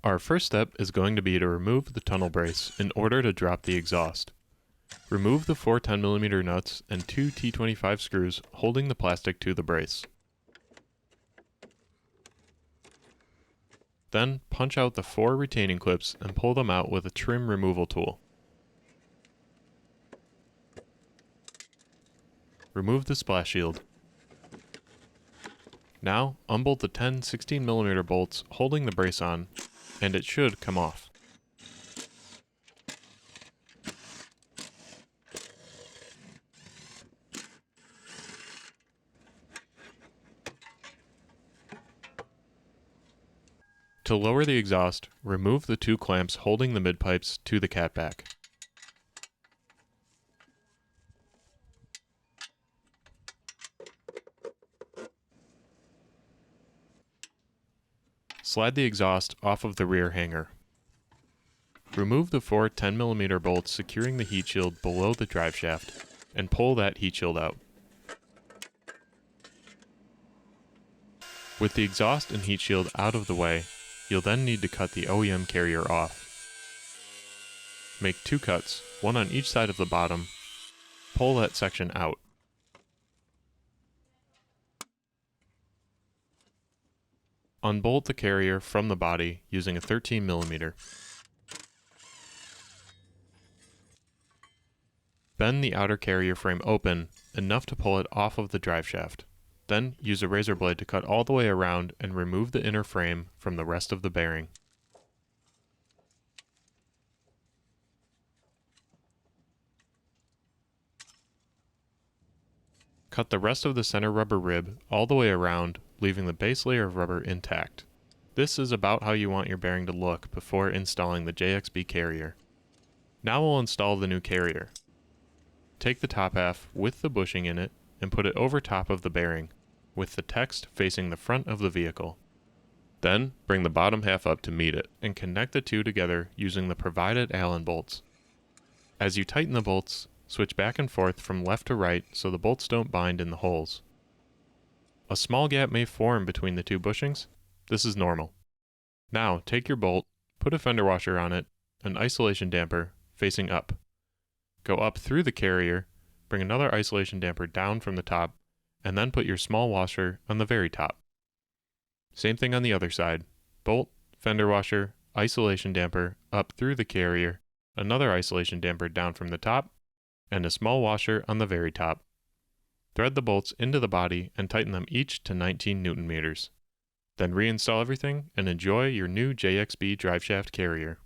Our first step is going to be to remove the tunnel brace in order to drop the exhaust. Remove the 4 10mm nuts and 2 T25 screws holding the plastic to the brace. Then punch out the 4 retaining clips and pull them out with a trim removal tool. Remove the splash shield. Now unbolt the 10 16mm bolts holding the brace on, and it should come off. To lower the exhaust, remove the 2 clamps holding the midpipes to the catback. Slide the exhaust off of the rear hanger. Remove the 4 10mm bolts securing the heat shield below the drive shaft, and pull that heat shield out. With the exhaust and heat shield out of the way, you'll then need to cut the OEM carrier off. Make 2 cuts, one on each side of the bottom. Pull that section out. Unbolt the carrier from the body using a 13mm. Bend the outer carrier frame open enough to pull it off of the drive shaft. Then use a razor blade to cut all the way around and remove the inner frame from the rest of the bearing. Cut the rest of the center rubber rib all the way around, leaving the base layer of rubber intact. This is about how you want your bearing to look before installing the JXB carrier. Now we'll install the new carrier. Take the top half with the bushing in it and put it over top of the bearing, with the text facing the front of the vehicle. Then bring the bottom half up to meet it and connect the two together using the provided Allen bolts. As you tighten the bolts, switch back and forth from left to right so the bolts don't bind in the holes. A small gap may form between the 2 bushings. This is normal. Now take your bolt, put a fender washer on it, an isolation damper facing up. Go up through the carrier, bring another isolation damper down from the top, and then put your small washer on the very top. Same thing on the other side. Bolt, fender washer, isolation damper up through the carrier, another isolation damper down from the top, and a small washer on the very top. Thread the bolts into the body and tighten them each to 19 Newton meters. Then reinstall everything and enjoy your new JXB driveshaft carrier.